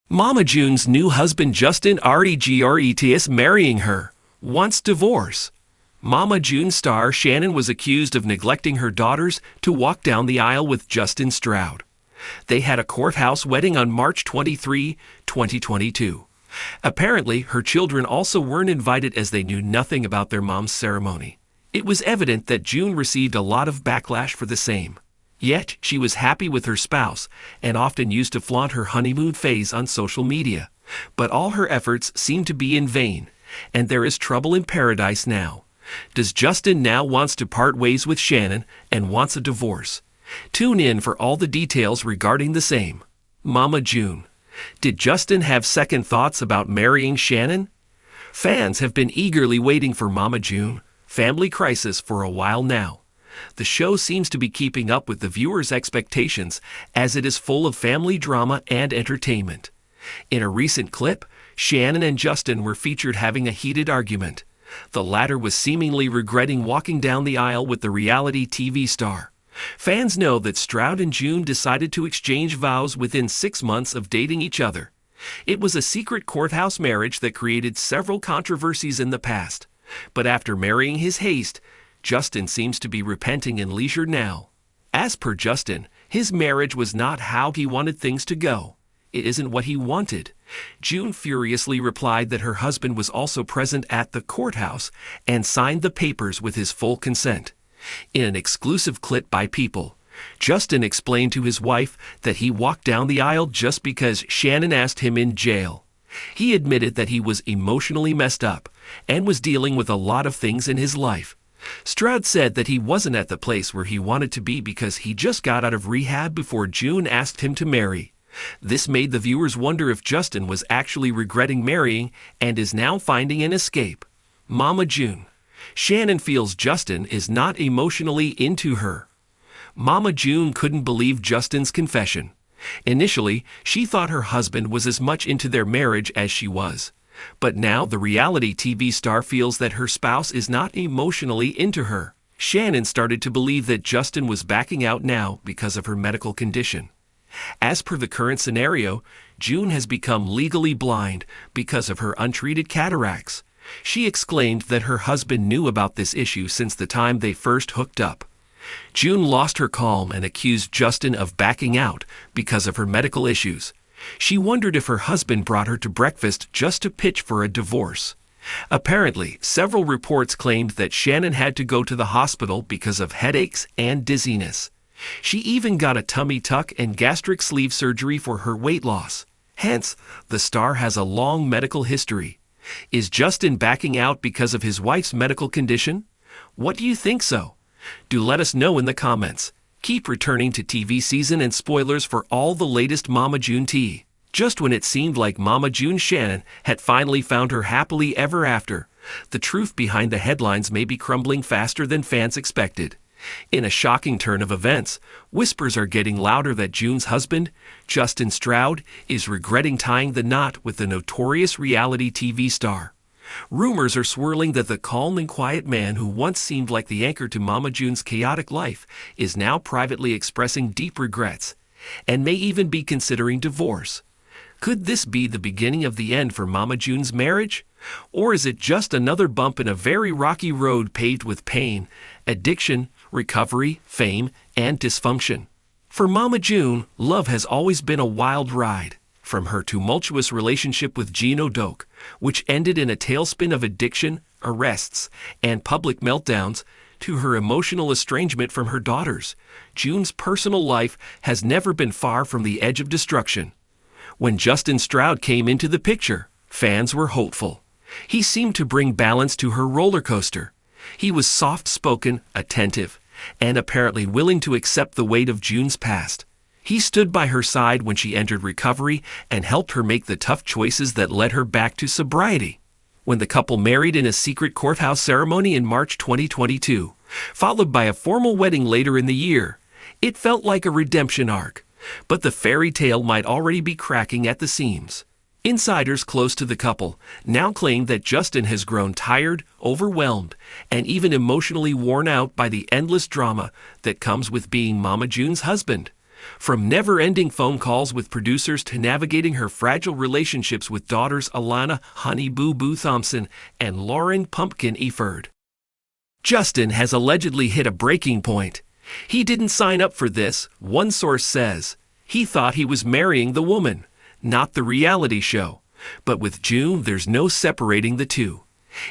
Mama June's new husband Justin regrets marrying her, wants divorce. Mama June star Shannon was accused of neglecting her daughters to walk down the aisle with Justin Stroud. They had a courthouse wedding on March 23, 2022. Apparently, her children also weren't invited as they knew nothing about their mom's ceremony. It was evident that June received a lot of backlash for the same. Yet, she was happy with her spouse and often used to flaunt her honeymoon phase on social media. But all her efforts seem to be in vain, and there is trouble in paradise now. Does Justin now wants to part ways with Shannon and wants a divorce? Tune in for all the details regarding the same. Mama June. Did Justin have second thoughts about marrying Shannon? Fans have been eagerly waiting for Mama June family crisis for a while now. The show seems to be keeping up with the viewers' expectations as it is full of family drama and entertainment. In a recent clip, Shannon and Justin were featured having a heated argument. The latter was seemingly regretting walking down the aisle with the reality TV star. Fans know that Stroud and June decided to exchange vows within 6 months of dating each other. It was a secret courthouse marriage that created several controversies in the past. But after marrying his haste, Justin seems to be repenting in leisure now. As per Justin, his marriage was not how he wanted things to go. It isn't what he wanted. June furiously replied that her husband was also present at the courthouse and signed the papers with his full consent. In an exclusive clip by People, Justin explained to his wife that he walked down the aisle just because Shannon asked him in jail. He admitted that he was emotionally messed up and was dealing with a lot of things in his life. Stroud said that he wasn't at the place where he wanted to be because he just got out of rehab before June asked him to marry. This made the viewers wonder if Justin was actually regretting marrying and is now finding an escape. Mama June. Shannon feels Justin is not emotionally into her. Mama June couldn't believe Justin's confession. Initially, she thought her husband was as much into their marriage as she was. But now the reality TV star feels that her spouse is not emotionally into her. Shannon started to believe that Justin was backing out now because of her medical condition. As per the current scenario, June has become legally blind because of her untreated cataracts. She exclaimed that her husband knew about this issue since the time they first hooked up. June lost her calm and accused Justin of backing out because of her medical issues. She wondered if her husband brought her to breakfast just to pitch for a divorce. Apparently, several reports claimed that Shannon had to go to the hospital because of headaches and dizziness. She even got a tummy tuck and gastric sleeve surgery for her weight loss. Hence, the star has a long medical history. Is Justin backing out because of his wife's medical condition? What do you think so? Do let us know in the comments. Keep returning to TV season and spoilers for all the latest Mama June tea. Just when it seemed like Mama June Shannon had finally found her happily ever after, the truth behind the headlines may be crumbling faster than fans expected. In a shocking turn of events, whispers are getting louder that June's husband, Justin Stroud, is regretting tying the knot with the notorious reality TV star. Rumors are swirling that the calm and quiet man who once seemed like the anchor to Mama June's chaotic life is now privately expressing deep regrets, and may even be considering divorce. Could this be the beginning of the end for Mama June's marriage? Or is it just another bump in a very rocky road paved with pain, addiction, recovery, fame, and dysfunction? For Mama June, love has always been a wild ride. From her tumultuous relationship with Gino Doak, which ended in a tailspin of addiction, arrests, and public meltdowns, to her emotional estrangement from her daughters, June's personal life has never been far from the edge of destruction. When Justin Stroud came into the picture, fans were hopeful. He seemed to bring balance to her roller coaster. He was soft-spoken, attentive, and apparently willing to accept the weight of June's past. He stood by her side when she entered recovery and helped her make the tough choices that led her back to sobriety. When the couple married in a secret courthouse ceremony in March 2022, followed by a formal wedding later in the year, it felt like a redemption arc. But the fairy tale might already be cracking at the seams. Insiders close to the couple now claim that Justin has grown tired, overwhelmed, and even emotionally worn out by the endless drama that comes with being Mama June's husband. From never-ending phone calls with producers to navigating her fragile relationships with daughters Alana Honey Boo Boo Thompson and Lauren Pumpkin Eford. Justin has allegedly hit a breaking point. He didn't sign up for this, one source says. He thought he was marrying the woman, not the reality show. But with June, there's no separating the two.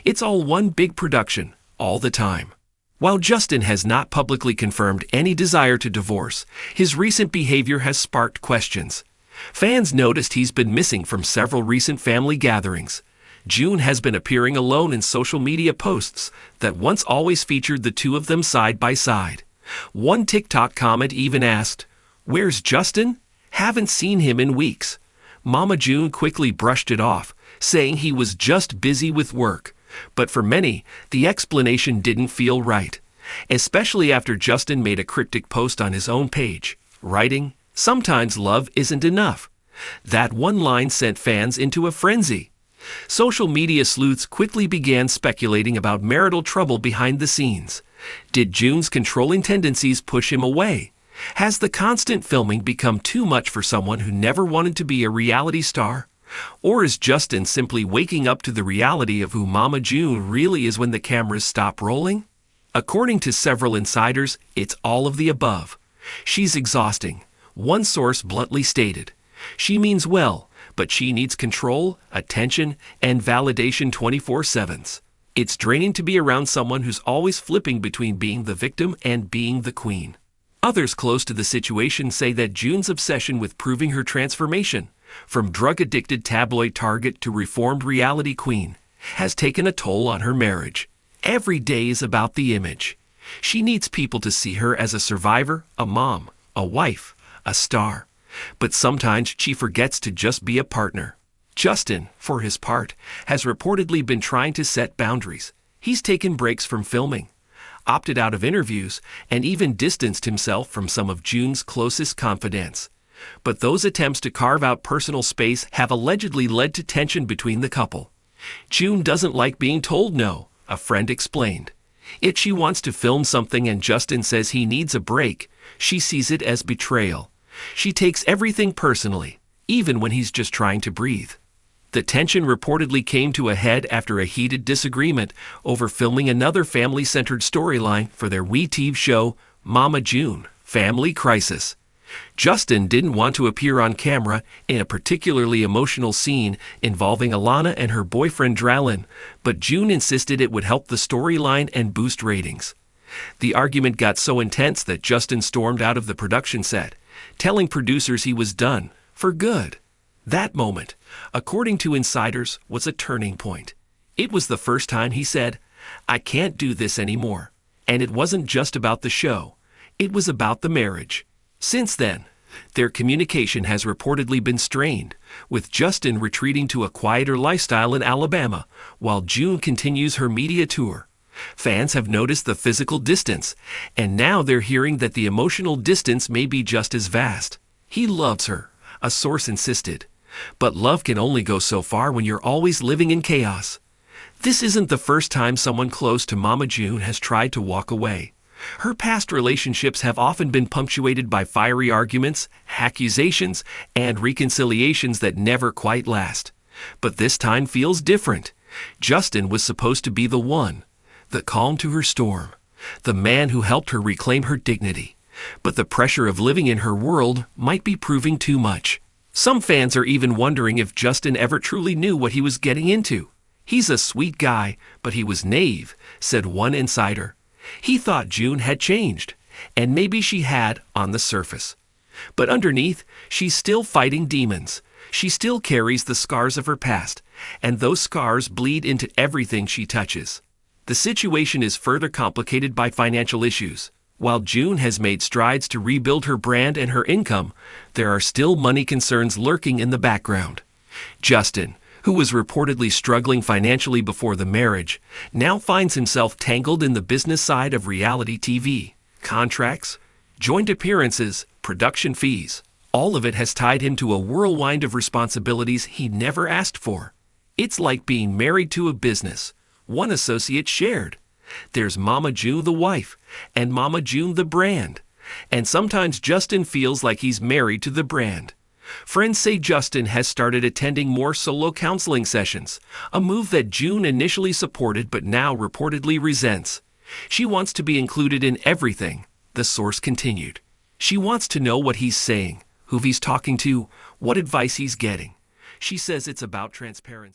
It's all one big production, all the time. While Justin has not publicly confirmed any desire to divorce, his recent behavior has sparked questions. Fans noticed he's been missing from several recent family gatherings. June has been appearing alone in social media posts that once always featured the two of them side by side. One TikTok comment even asked, "Where's Justin? Haven't seen him in weeks." Mama June quickly brushed it off, saying he was just busy with work. But for many, the explanation didn't feel right, especially after Justin made a cryptic post on his own page, writing, "Sometimes love isn't enough." That one line sent fans into a frenzy. Social media sleuths quickly began speculating about marital trouble behind the scenes. Did June's controlling tendencies push him away? Has the constant filming become too much for someone who never wanted to be a reality star? Or is Justin simply waking up to the reality of who Mama June really is when the cameras stop rolling? According to several insiders, it's all of the above. She's exhausting. One source bluntly stated, "She means well, but she needs control, attention, and validation 24/7. It's draining to be around someone who's always flipping between being the victim and being the queen." Others close to the situation say that June's obsession with proving her transformation, from drug-addicted tabloid target to reformed reality queen, has taken a toll on her marriage. Every day is about the image. She needs people to see her as a survivor, a mom, a wife, a star. But sometimes she forgets to just be a partner. Justin, for his part, has reportedly been trying to set boundaries. He's taken breaks from filming, opted out of interviews, and even distanced himself from some of June's closest confidants. But those attempts to carve out personal space have allegedly led to tension between the couple. June doesn't like being told no, a friend explained. If she wants to film something and Justin says he needs a break, she sees it as betrayal. She takes everything personally, even when he's just trying to breathe. The tension reportedly came to a head after a heated disagreement over filming another family-centered storyline for their WeTV show, Mama June, Family Crisis. Justin didn't want to appear on camera in a particularly emotional scene involving Alana and her boyfriend Dralin, but June insisted it would help the storyline and boost ratings. The argument got so intense that Justin stormed out of the production set, telling producers he was done, for good. That moment, according to insiders, was a turning point. It was the first time he said, "I can't do this anymore." And it wasn't just about the show. It was about the marriage. Since then, their communication has reportedly been strained, with Justin retreating to a quieter lifestyle in Alabama, while June continues her media tour. Fans have noticed the physical distance, and now they're hearing that the emotional distance may be just as vast. "He loves her," a source insisted. But love can only go so far when you're always living in chaos. This isn't the first time someone close to Mama June has tried to walk away. Her past relationships have often been punctuated by fiery arguments, accusations, and reconciliations that never quite last. But this time feels different. Justin was supposed to be the one, the calm to her storm, the man who helped her reclaim her dignity. But the pressure of living in her world might be proving too much. Some fans are even wondering if Justin ever truly knew what he was getting into. "He's a sweet guy, but he was naive," said one insider. He thought June had changed, and maybe she had on the surface. But underneath, she's still fighting demons. She still carries the scars of her past, and those scars bleed into everything she touches. The situation is further complicated by financial issues. While June has made strides to rebuild her brand and her income, there are still money concerns lurking in the background. Justin, who was reportedly struggling financially before the marriage, now finds himself tangled in the business side of reality TV. Contracts, joint appearances, production fees. All of it has tied him to a whirlwind of responsibilities he never asked for. It's like being married to a business, one associate shared. There's Mama June the wife, and Mama June the brand. And sometimes Justin feels like he's married to the brand. Friends say Justin has started attending more solo counseling sessions, a move that June initially supported but now reportedly resents. She wants to be included in everything, the source continued. She wants to know what he's saying, who he's talking to, what advice he's getting. She says it's about transparency.